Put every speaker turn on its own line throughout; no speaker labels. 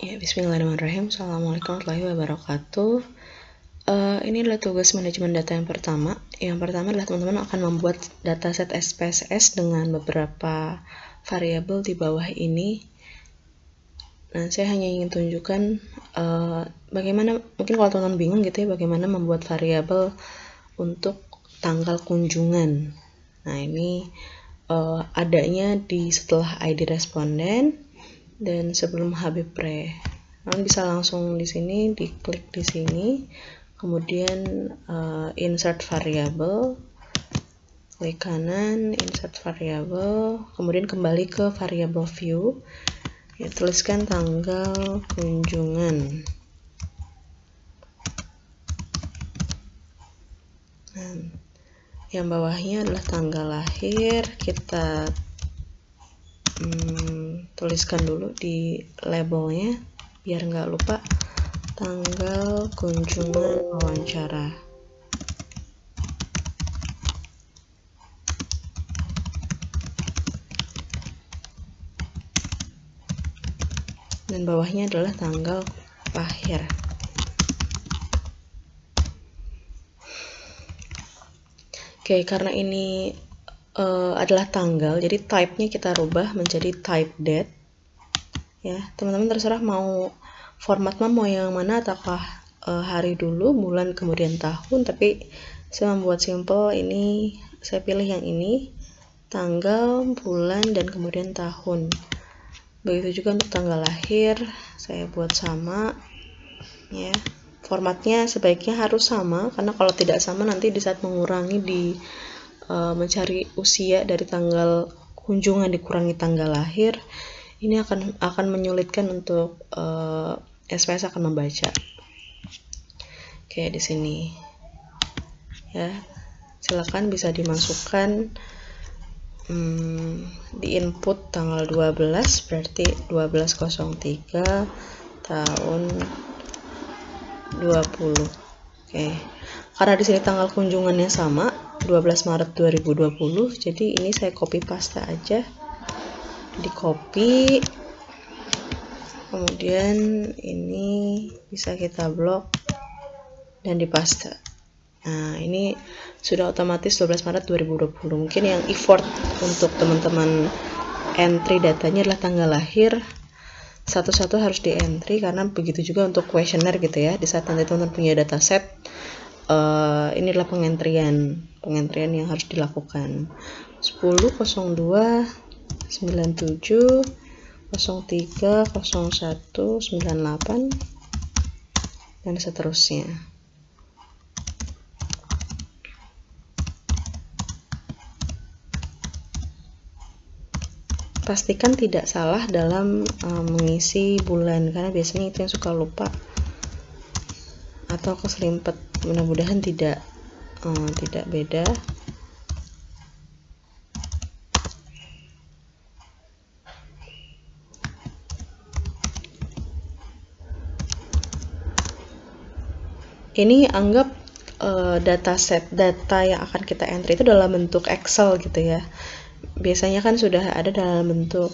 Ya, bismillahirrahmanirrahim. Assalamualaikum warahmatullahi wabarakatuh. Ini adalah tugas manajemen data yang pertama. Yang pertama adalah teman-teman akan membuat dataset SPSS dengan beberapa variabel di bawah ini. Nah, saya hanya ingin tunjukkan bagaimana, mungkin kalau teman-teman bingung gitu ya, bagaimana membuat variabel untuk tanggal kunjungan. Nah, ini adanya di setelah ID responden dan sebelum HBPRE. Kalian bisa langsung di sini, diklik di sini, kemudian insert variable, klik kanan, insert variable, kemudian kembali ke variable view, ya, tuliskan tanggal kunjungan. Nah, yang bawahnya adalah tanggal lahir, kita tuliskan dulu di labelnya biar nggak lupa, tanggal kunjungan wawancara. Dan bawahnya adalah tanggal lahir. Oke, karena ini adalah tanggal, jadi type-nya kita rubah menjadi type date. Ya, teman-teman terserah mau formatnya mau yang mana, ataukah hari dulu, bulan, kemudian tahun. Tapi saya membuat simple, ini saya pilih yang ini, tanggal, bulan, dan kemudian tahun. Begitu juga untuk tanggal lahir, saya buat sama, ya. Formatnya sebaiknya harus sama, karena kalau tidak sama nanti di saat mengurangi di mencari usia dari tanggal kunjungan dikurangi tanggal lahir, ini akan menyulitkan untuk SPS akan membaca. Oke, di sini ya, silakan bisa dimasukkan di input tanggal 12, berarti 12.03 tahun 20. Oke, karena di sini tanggal kunjungannya sama 12 Maret 2020, jadi ini saya copy paste aja, di copy, kemudian ini bisa kita blok dan di paste. Nah, ini sudah otomatis 12 Maret 2020. Mungkin yang effort untuk teman-teman entry datanya adalah tanggal lahir, satu-satu harus di entry, karena begitu juga untuk kuesioner gitu ya. Di saat nanti teman-teman punya dataset, ini adalah pengentrian yang harus dilakukan. 10.02 97 03 01 98 dan seterusnya. Pastikan tidak salah dalam mengisi bulan, karena biasanya itu yang suka lupa atau keselimpet. Mudah-mudahan tidak beda. Ini anggap data yang akan kita entry itu dalam bentuk Excel gitu ya. Biasanya kan sudah ada dalam bentuk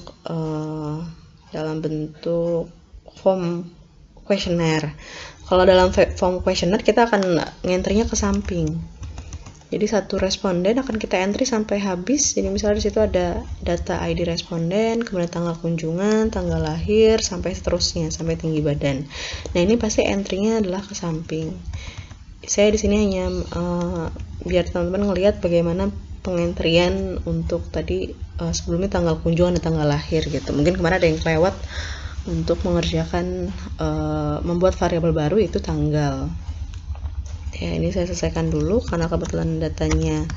form kuesioner. Kalau dalam form kuesioner kita akan ngentrinya ke samping. Jadi satu responden akan kita entry sampai habis. Jadi misalnya di situ ada data ID responden, kemudian tanggal kunjungan, tanggal lahir, sampai seterusnya, sampai tinggi badan. Nah, ini pasti entry-nya adalah ke samping. Saya di sini hanya biar teman-teman ngelihat bagaimana pengentrian untuk tadi sebelumnya tanggal kunjungan dan tanggal lahir gitu. Mungkin kemarin ada yang kelewat untuk mengerjakan membuat variabel baru, itu tanggal. Ya, ini saya selesaikan dulu karena kebetulan datanya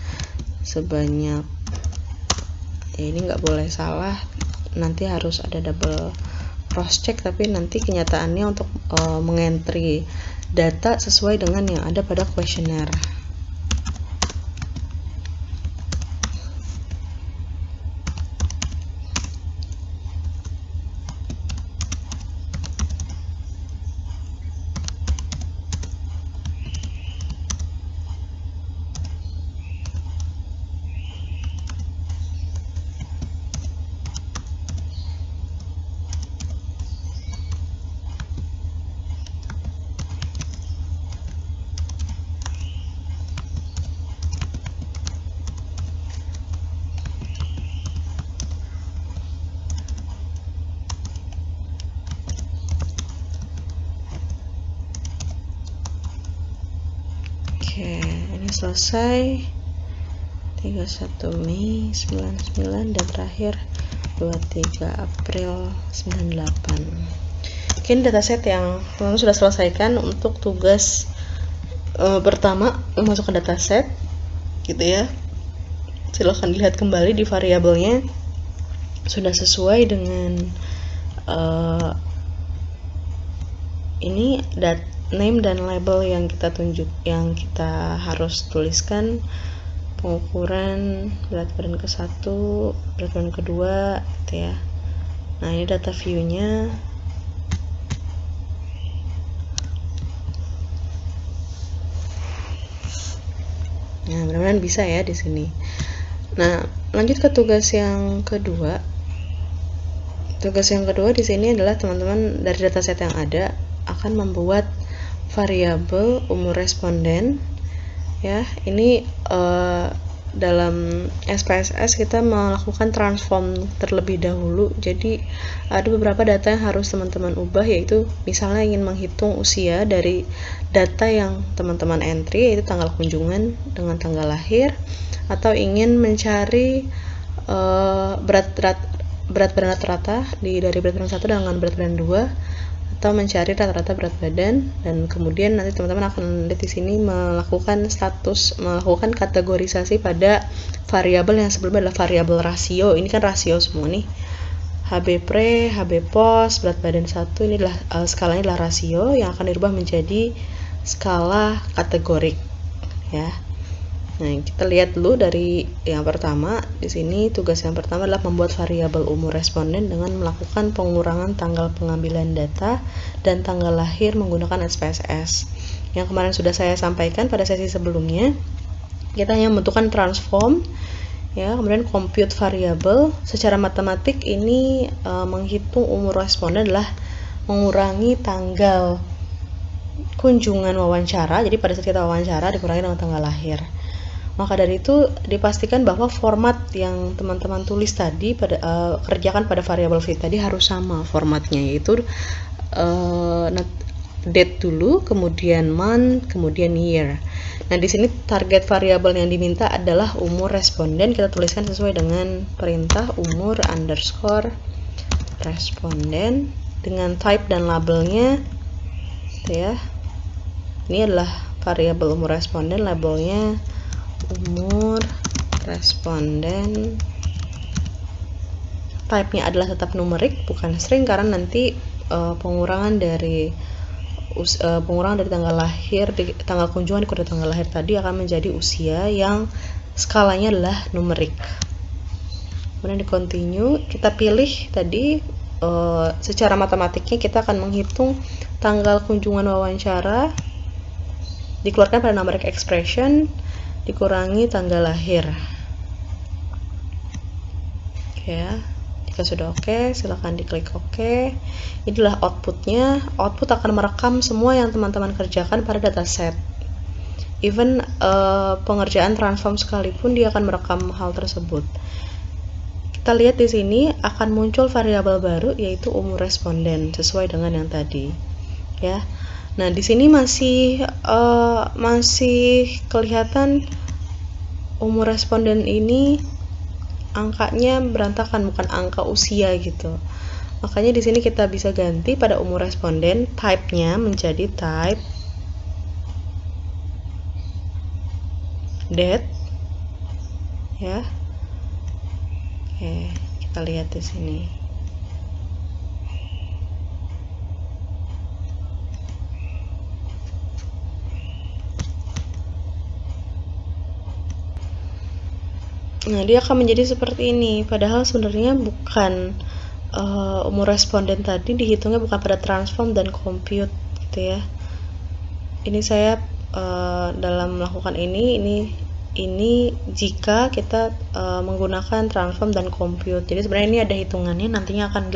sebanyak, ya ini nggak boleh salah, nanti harus ada double cross check, tapi nanti kenyataannya untuk mengentry data sesuai dengan yang ada pada kuesioner. Oke, ini selesai 31 Mei 99 dan terakhir 23 April 98. Mungkin dataset yang teman-teman sudah selesaikan untuk tugas pertama memasukkan dataset gitu ya. Silahkan dilihat kembali di variabelnya sudah sesuai dengan ini name dan label yang kita harus tuliskan. Pengukuran berat badan ke-1, berat badan kedua gitu ya. Nah, ini data view-nya. Nah, mudah-mudahan bisa ya di sini. Nah, lanjut ke tugas yang kedua. Tugas yang kedua di sini adalah teman-teman dari dataset yang ada akan membuat variabel umur responden. Ya, ini dalam SPSS kita melakukan transform terlebih dahulu. Jadi ada beberapa data yang harus teman-teman ubah, yaitu misalnya ingin menghitung usia dari data yang teman-teman entry, yaitu tanggal kunjungan dengan tanggal lahir, atau ingin mencari berat badan rata-rata dari berat badan 1 dengan berat badan 2, atau mencari rata-rata berat badan. Dan kemudian nanti teman-teman akan lihat di sini melakukan kategorisasi pada variabel yang sebelumnya adalah variabel rasio. Ini kan rasio semua nih. HB pre, HB post, berat badan 1, ini adalah skalanya adalah rasio yang akan dirubah menjadi skala kategorik ya. Nah, kita lihat dulu dari yang pertama. Di sini tugas yang pertama adalah membuat variabel umur responden dengan melakukan pengurangan tanggal pengambilan data dan tanggal lahir menggunakan SPSS. Yang kemarin sudah saya sampaikan pada sesi sebelumnya. Kita hanya membutuhkan transform ya, kemudian compute variabel. Secara matematik ini menghitung umur responden adalah mengurangi tanggal kunjungan wawancara. Jadi pada saat kita wawancara dikurangi dengan tanggal lahir. Maka dari itu dipastikan bahwa format yang teman-teman tulis tadi kerjakan pada variabel v tadi harus sama formatnya, yaitu date dulu, kemudian month, kemudian year. Nah, di sini target variabel yang diminta adalah umur responden. Kita tuliskan sesuai dengan perintah umur underscore responden dengan type dan labelnya ya. Ini adalah variabel umur responden, labelnya umur responden. Type-nya adalah tetap numerik, bukan string, karena nanti pengurangan dari tanggal lahir, tanggal kunjungan dikurangi tanggal lahir tadi akan menjadi usia yang skalanya adalah numerik. Kemudian di continue, kita pilih tadi secara matematiknya kita akan menghitung tanggal kunjungan wawancara dikeluarkan pada numeric expression dikurangi tanggal lahir. Ya, jika sudah oke, silahkan diklik oke. Inilah outputnya. Output akan merekam semua yang teman-teman kerjakan pada dataset. Even pengerjaan transform sekalipun dia akan merekam hal tersebut. Kita lihat di sini akan muncul variabel baru, yaitu umur responden sesuai dengan yang tadi. Ya. Nah, di sini masih kelihatan umur responden ini angkanya berantakan, bukan angka usia gitu. Makanya di sini kita bisa ganti pada umur responden, type-nya menjadi type date ya. Oke, kita lihat di sini. Nah, dia akan menjadi seperti ini. Padahal sebenarnya bukan umur responden tadi dihitungnya bukan pada transform dan compute gitu ya. Ini saya dalam melakukan ini jika kita menggunakan transform dan compute. Jadi sebenarnya ini ada hitungannya, nantinya akan dilakukan